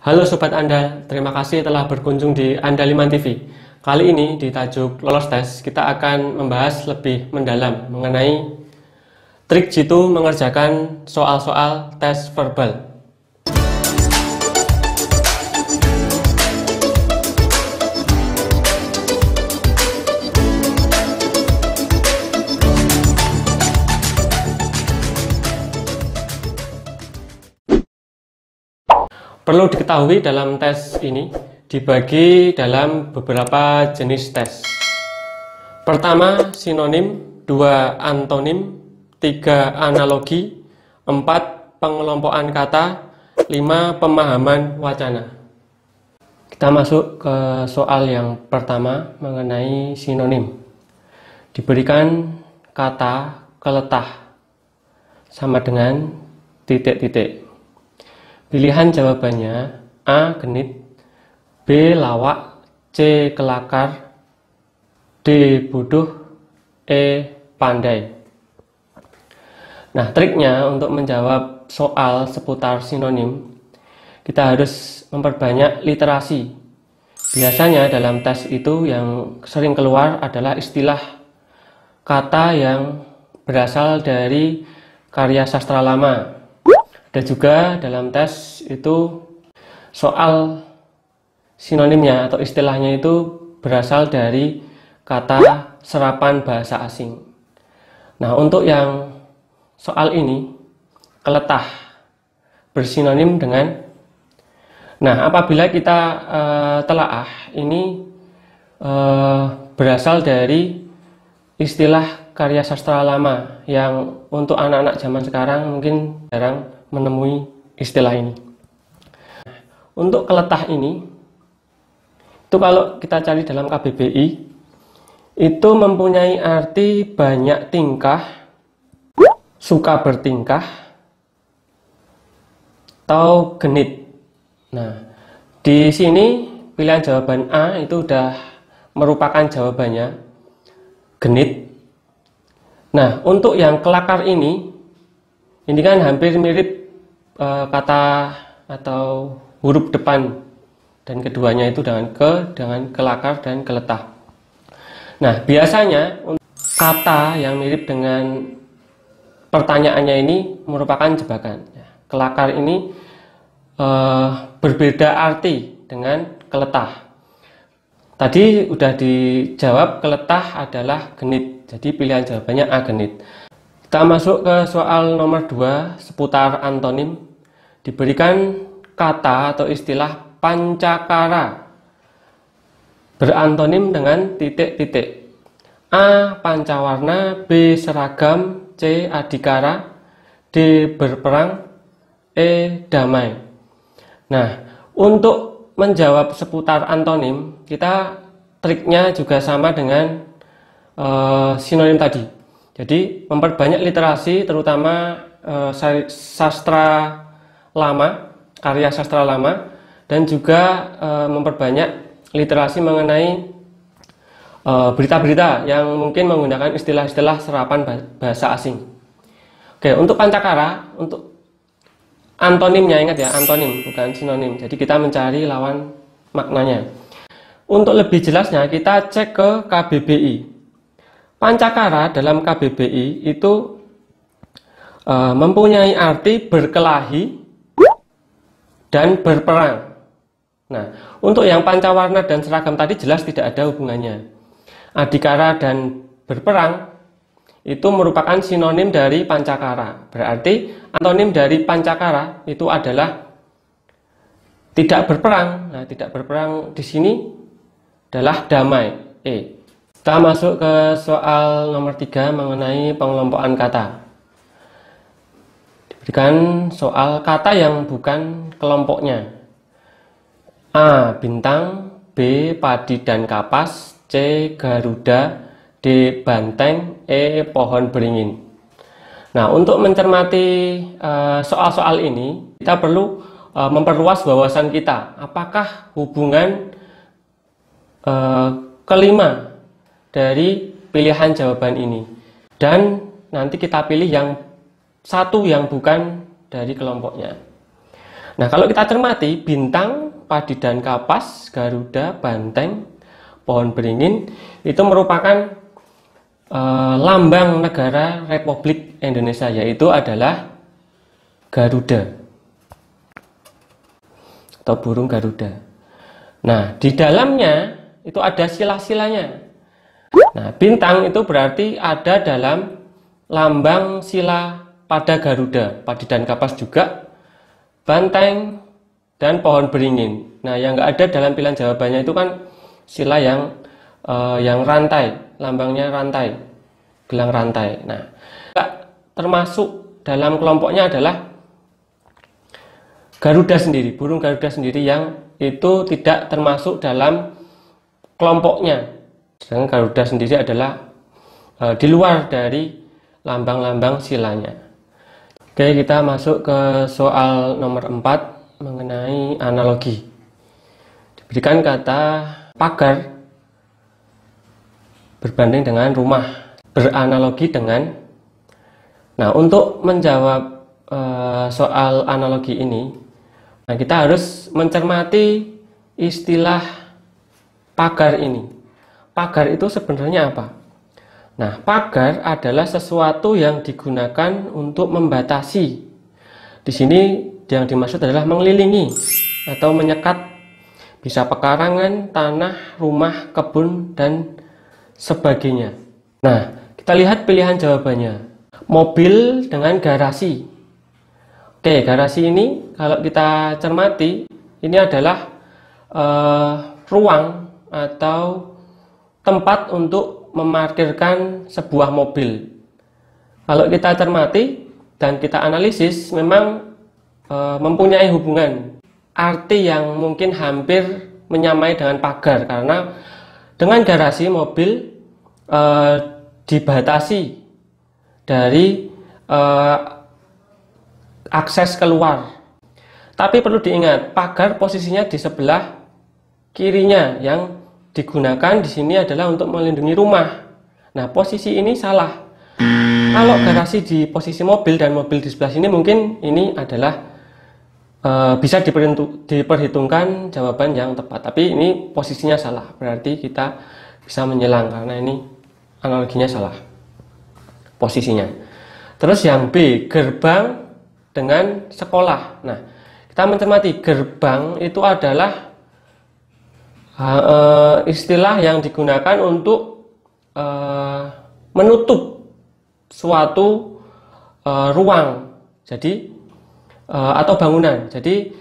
Halo Sobat Andal, terima kasih telah berkunjung di Andaliman TV. Kali ini di tajuk lolos tes, kita akan membahas lebih mendalam mengenai trik jitu mengerjakan soal-soal tes verbal. Perlu diketahui dalam tes ini dibagi dalam beberapa jenis tes. Pertama, sinonim, 2 antonim, 3 analogi, 4 pengelompokan kata, 5 pemahaman wacana. Kita masuk ke soal yang pertama mengenai sinonim. Diberikan kata keletah sama dengan titik-titik. Pilihan jawabannya A. Genit, B. Lawak, C. Kelakar, D. Bodoh, E. Pandai. Nah, triknya untuk menjawab soal seputar sinonim, kita harus memperbanyak literasi. Biasanya dalam tes itu yang sering keluar adalah istilah kata yang berasal dari karya sastra lama. Ada juga dalam tes itu soal sinonimnya atau istilahnya itu berasal dari kata serapan bahasa asing. Nah, untuk yang soal ini, keletah bersinonim dengan, nah apabila kita telaah, ini berasal dari istilah karya sastra lama yang untuk anak-anak zaman sekarang mungkin jarang menemui istilah ini. Untuk keletah ini, itu kalau kita cari dalam KBBI, itu mempunyai arti banyak tingkah, suka bertingkah, atau genit. Nah, di sini pilihan jawaban A itu sudah merupakan jawabannya, genit. Nah, untuk yang kelakar ini kan hampir mirip kata atau huruf depan dan keduanya itu dengan kelakar dan keletah. Nah, biasanya kata yang mirip dengan pertanyaannya ini merupakan jebakan. Kelakar ini berbeda arti dengan keletah. Tadi udah dijawab, keletah adalah genit. Jadi pilihan jawabannya A, genit. Kita masuk ke soal nomor 2 seputar antonim. Diberikan kata atau istilah pancakara berantonim dengan titik-titik. A. Pancawarna, B. Seragam, C. Adhikara, D. Berperang, E. Damai. Nah, untuk menjawab seputar antonim, kita triknya juga sama dengan sinonim tadi. Jadi memperbanyak literasi, terutama sastra lama, karya sastra lama, dan juga memperbanyak literasi mengenai berita-berita yang mungkin menggunakan istilah-istilah serapan bahasa asing. Oke, untuk pancakara, untuk antonimnya, ingat ya, antonim bukan sinonim. Jadi kita mencari lawan maknanya. Untuk lebih jelasnya kita cek ke KBBI. Pancakara dalam KBBI itu mempunyai arti berkelahi dan berperang. Nah, untuk yang pancawarna dan seragam tadi jelas tidak ada hubungannya. Adhikara dan berperang itu merupakan sinonim dari pancakara. Berarti antonim dari pancakara itu adalah tidak berperang. Nah, tidak berperang di sini adalah damai. E. Kita masuk ke soal nomor 3 mengenai pengelompokan kata. Diberikan soal kata yang bukan kelompoknya. A. Bintang, B. Padi dan kapas, C. Garuda, D. Banteng, E. Pohon beringin. Nah, untuk mencermati soal-soal ini, kita perlu memperluas wawasan kita. Apakah hubungan kelima dari pilihan jawaban ini? Dan nanti kita pilih yang satu yang bukan dari kelompoknya. Nah, kalau kita cermati, bintang padi dan kapas, garuda, banteng, pohon beringin itu merupakan lambang negara Republik Indonesia, yaitu adalah Garuda atau burung Garuda. Nah, di dalamnya itu ada sila-silanya. Nah, bintang itu berarti ada dalam lambang sila pada Garuda, padi dan kapas juga, banteng, dan pohon beringin. Nah, yang nggak ada dalam pilihan jawabannya itu kan sila yang rantai, lambangnya rantai, gelang rantai. Nah, termasuk dalam kelompoknya adalah Garuda sendiri, burung Garuda sendiri yang itu tidak termasuk dalam kelompoknya. Sedangkan Garuda sendiri adalah di luar dari lambang-lambang silanya. Oke, kita masuk ke soal nomor 4 mengenai analogi. Diberikan kata pagar berbanding dengan rumah, beranalogi dengan. Nah, untuk menjawab soal analogi ini, nah, kita harus mencermati istilah pagar ini. Pagar itu sebenarnya apa? Nah, pagar adalah sesuatu yang digunakan untuk membatasi. Di sini yang dimaksud adalah mengelilingi atau menyekat, bisa pekarangan, tanah, rumah, kebun, dan sebagainya. Nah, kita lihat pilihan jawabannya. Mobil dengan garasi. Oke, garasi ini kalau kita cermati, ini adalah ruang atau tempat untuk memarkirkan sebuah mobil. Kalau kita cermati dan kita analisis, memang mempunyai hubungan arti yang mungkin hampir menyamai dengan pagar, karena dengan garasi mobil dibatasi dari akses keluar. Tapi perlu diingat, pagar posisinya di sebelah kirinya, yang digunakan di sini adalah untuk melindungi rumah. Nah, posisi ini salah. Kalau garasi di posisi mobil dan mobil di sebelah sini, mungkin ini adalah bisa diperhitungkan jawaban yang tepat. Tapi ini posisinya salah, berarti kita bisa menyelang karena ini analoginya salah posisinya. Terus yang B, gerbang dengan sekolah. Nah, kita mencermati gerbang itu adalah istilah yang digunakan untuk menutup suatu ruang, jadi atau bangunan. Jadi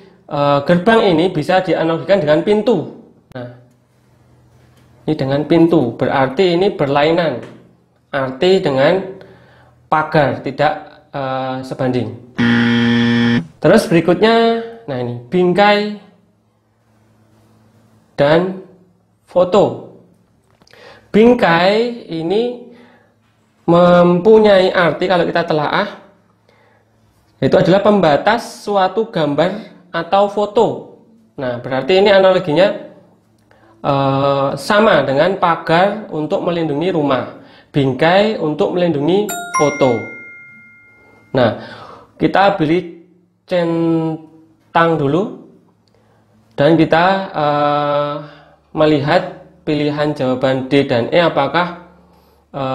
gerbang ini bisa dianalogikan dengan pintu. Nah, ini dengan pintu, berarti ini berlainan arti dengan pagar, tidak sebanding. Terus berikutnya, nah ini bingkai dan foto. Bingkai ini mempunyai arti, kalau kita telaah, itu adalah pembatas suatu gambar atau foto. Nah, berarti ini analoginya sama dengan pagar untuk melindungi rumah, bingkai untuk melindungi foto. Nah, kita beri centang dulu dan kita melihat pilihan jawaban D dan E, apakah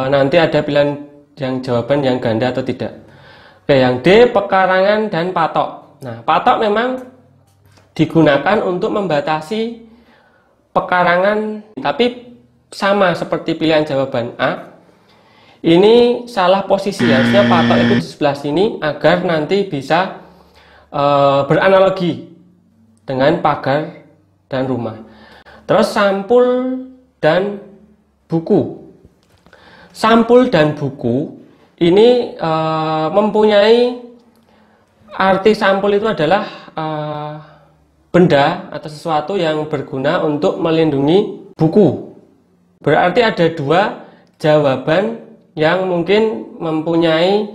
nanti ada pilihan yang jawaban yang ganda atau tidak. Oke, yang D, pekarangan dan patok. Nah, patok memang digunakan untuk membatasi pekarangan, tapi sama seperti pilihan jawaban A. Ini salah posisi, harusnya patok itu di sebelah sini agar nanti bisa beranalogi dengan pagar dan rumah. Terus sampul dan buku. Sampul dan buku ini mempunyai arti. Sampul itu adalah benda atau sesuatu yang berguna untuk melindungi buku. Berarti ada dua jawaban yang mungkin mempunyai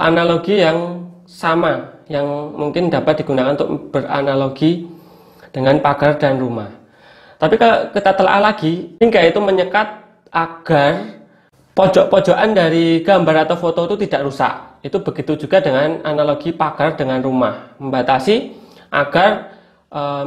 analogi yang sama, yang mungkin dapat digunakan untuk beranalogi dengan pagar dan rumah. Tapi kalau kita telah lagi, bingkai itu menyekat agar pojok-pojokan dari gambar atau foto itu tidak rusak. Itu begitu juga dengan analogi pagar dengan rumah, membatasi agar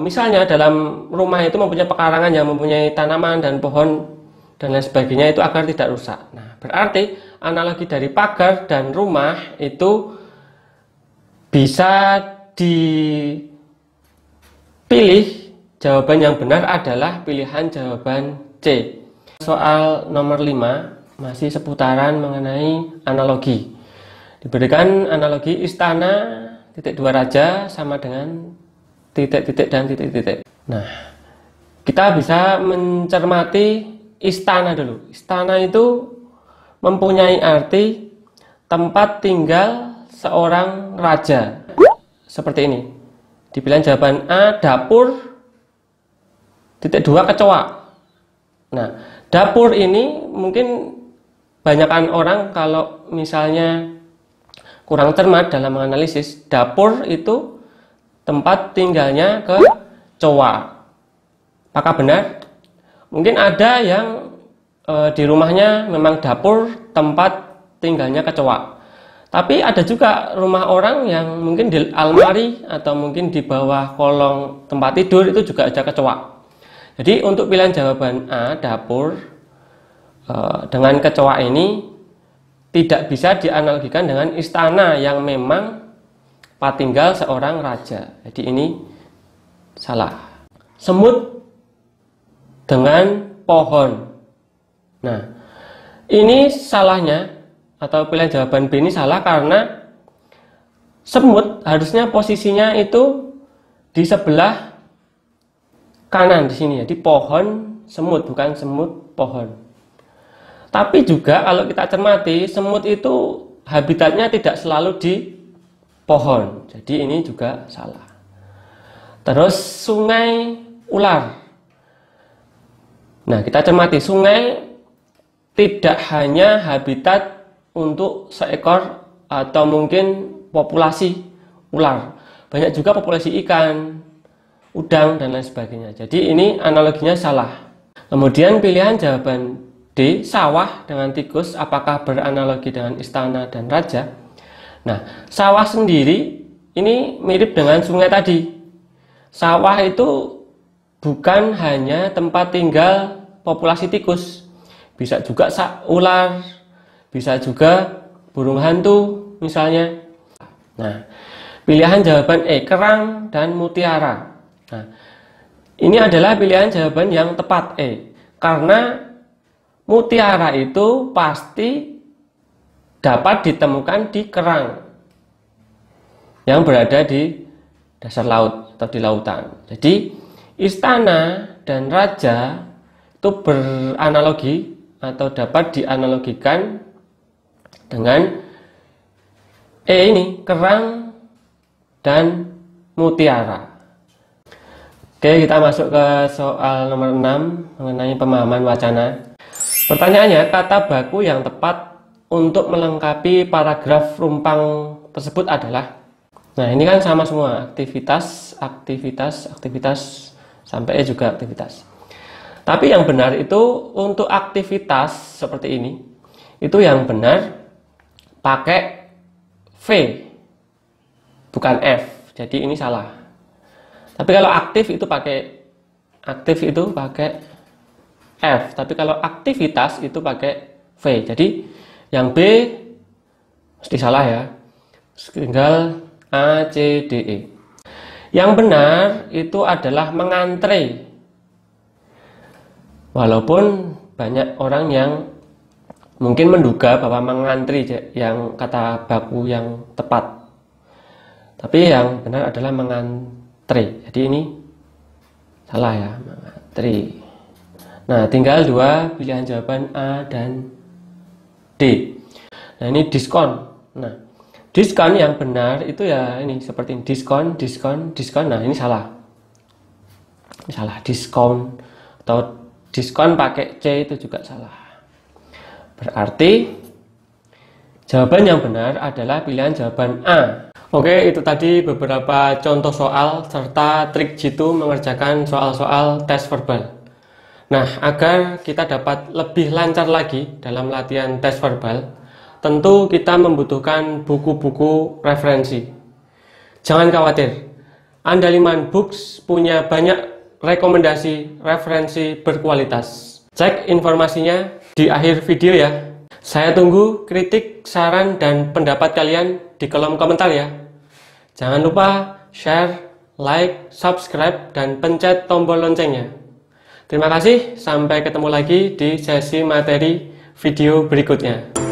misalnya dalam rumah itu mempunyai pekarangan yang mempunyai tanaman dan pohon dan lain sebagainya itu agar tidak rusak. Nah, berarti analogi dari pagar dan rumah itu bisa dipilih. Jawaban yang benar adalah pilihan jawaban C. Soal nomor 5 masih seputaran mengenai analogi. Diberikan analogi istana titik 2 raja sama dengan titik-titik dan titik-titik. Nah, kita bisa mencermati istana dulu. Istana itu mempunyai arti tempat tinggal seorang raja. Seperti ini. Di pilihan jawaban A, dapur titik 2 kecoa. Nah, dapur ini mungkin banyakkan orang kalau misalnya kurang cermat dalam menganalisis, dapur itu tempat tinggalnya kecoa. Apakah benar? Mungkin ada yang di rumahnya memang dapur tempat tinggalnya kecoa. Tapi ada juga rumah orang yang mungkin di almari atau mungkin di bawah kolong tempat tidur itu juga ada kecoa. Jadi untuk pilihan jawaban A, dapur dengan kecoa ini tidak bisa dianalogikan dengan istana yang memang tempat tinggal seorang raja. Jadi ini salah. Semut dengan pohon. Nah, ini salahnya atau pilihan jawaban B ini salah karena semut harusnya posisinya itu di sebelah kanan di sini ya, di pohon semut, bukan semut pohon. Tapi juga kalau kita cermati, semut itu habitatnya tidak selalu di pohon. Jadi ini juga salah. Terus sungai ular. Nah, kita cermati, sungai tidak hanya habitat untuk seekor atau mungkin populasi ular. Banyak juga populasi ikan, udang dan lain sebagainya. Jadi ini analoginya salah. Kemudian pilihan jawaban D, sawah dengan tikus, apakah beranalogi dengan istana dan raja? Nah, sawah sendiri ini mirip dengan sungai tadi. Sawah itu bukan hanya tempat tinggal populasi tikus, bisa juga ular, bisa juga burung hantu misalnya. Nah, pilihan jawaban E, kerang dan mutiara. Nah, ini adalah pilihan jawaban yang tepat E, karena mutiara itu pasti dapat ditemukan di kerang yang berada di dasar laut atau di lautan. Jadi istana dan raja itu beranalogi atau dapat dianalogikan dengan E ini, kerang dan mutiara. Oke, kita masuk ke soal nomor 6 mengenai pemahaman wacana. Pertanyaannya, kata baku yang tepat untuk melengkapi paragraf rumpang tersebut adalah, nah ini kan sama semua, aktivitas, aktivitas, aktivitas, sampai E juga aktivitas. Tapi yang benar itu untuk aktivitas seperti ini, itu yang benar pakai V, bukan F. Jadi ini salah. Tapi kalau aktif itu pakai F. Tapi kalau aktivitas itu pakai V. Jadi yang B mesti salah ya. Tinggal A, C, D, E. Yang benar itu adalah mengantre. Walaupun banyak orang yang mungkin menduga bahwa mengantri yang kata baku yang tepat. Tapi yang benar adalah mengantre. Jadi ini salah ya, mengantri. Nah, tinggal dua pilihan jawaban A dan D. Nah, ini diskon. Nah, diskon yang benar itu ya ini seperti ini, diskon, diskon, diskon. Nah, ini salah. Ini salah, diskon atau diskon pakai C itu juga salah. Berarti jawaban yang benar adalah pilihan jawaban A. Oke, itu tadi beberapa contoh soal serta trik jitu mengerjakan soal-soal tes verbal. Nah, agar kita dapat lebih lancar lagi dalam latihan tes verbal, tentu kita membutuhkan buku-buku referensi. Jangan khawatir, Andaliman Books punya banyak rekomendasi referensi berkualitas. Cek informasinya di akhir video ya. Saya tunggu kritik, saran, dan pendapat kalian di kolom komentar ya. Jangan lupa share, like, subscribe, dan pencet tombol loncengnya. Terima kasih, sampai ketemu lagi di sesi materi video berikutnya.